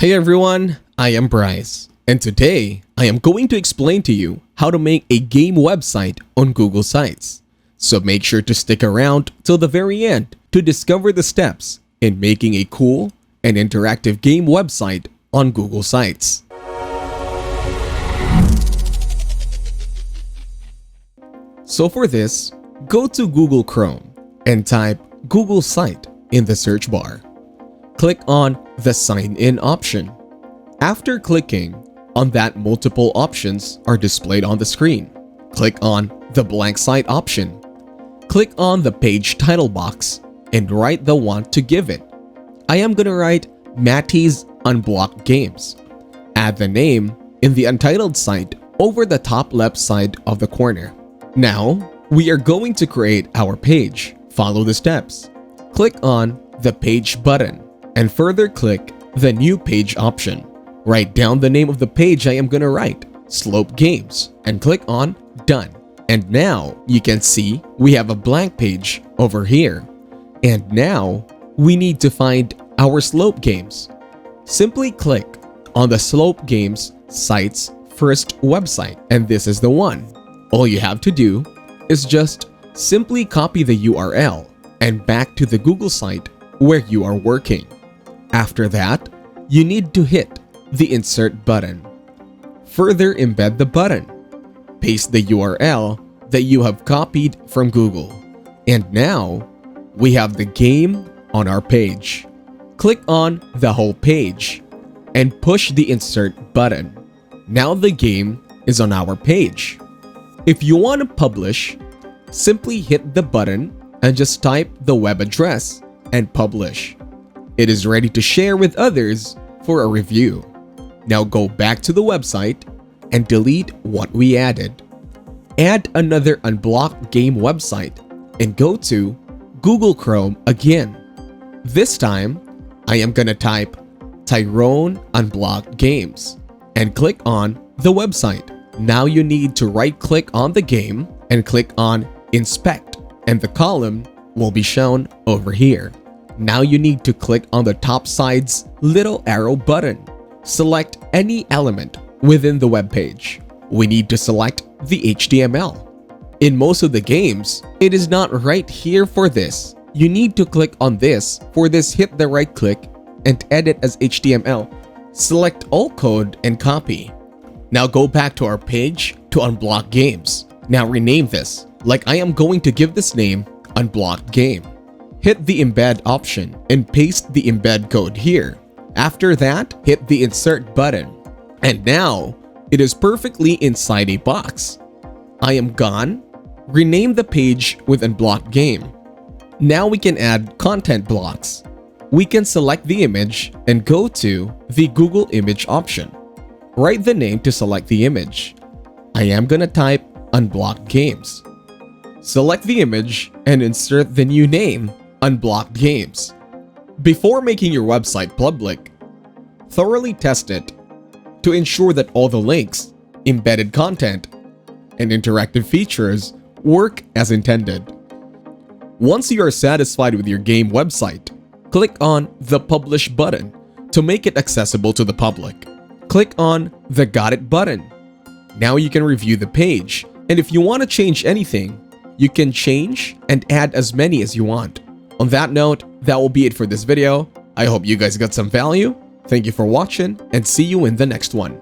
Hey everyone, I am Bryce, and today I am going to explain to you how to make a game website on Google Sites. So make sure to stick around till the very end to discover the steps in making a cool and interactive game website on Google Sites. So for this, go to Google Chrome and type Google Site in the search bar. Click on the Sign In option. After clicking on that, multiple options are displayed on the screen. Click on the Blank Site option. Click on the page title box and write the one to give it. I am gonna write Matty's Unblocked Games. Add the name in the untitled site over the top left side of the corner. Now, we are going to create our page. Follow the steps. Click on the Page button and further click the New Page option. Write down the name of the page I am gonna write, Slope Games, and click on Done. And now you can see we have a blank page over here. And now we need to find our Slope Games. Simply click on the Slope Games site's first website, and this is the one. All you have to do is just simply copy the URL and back to the Google site where you are working. After that, you need to hit the Insert button. Further embed the button. Paste the URL that you have copied from Google. And now, we have the game on our page. Click on the whole page and push the Insert button. Now the game is on our page. If you want to publish, simply hit the button and just type the web address and publish. It is ready to share with others for a review. Now go back to the website and delete what we added. Add another unblocked game website and go to Google Chrome again. This time, I am gonna type Tyrone Unblocked Games and click on the website. Now you need to right-click on the game and click on Inspect, and the column will be shown over here. Now you need to click on the top side's little arrow button. Select any element within the web page. We need to select the HTML. In most of the games, it is not right here for this. You need to click on this. For this, hit the right click and edit as HTML. Select all code and copy. Now go back to our page to unblock games. Now rename this, like I am going to give this name Unblocked Game. Hit the Embed option and paste the embed code here. After that, hit the Insert button. And now, it is perfectly inside a box. I am gone. Rename the page with Unblocked Game. Now we can add content blocks. We can select the image and go to the Google Image option. Write the name to select the image. I am gonna type Unblocked Games. Select the image and insert the new name, Unblocked Games. Before making your website public, thoroughly test it to ensure that all the links, embedded content, and interactive features work as intended. Once you are satisfied with your game website, click on the Publish button to make it accessible to the public. Click on the Got It button. Now you can review the page, and if you want to change anything, you can change and add as many as you want. On that note, that will be it for this video. I hope you guys got some value. Thank you for watching and see you in the next one.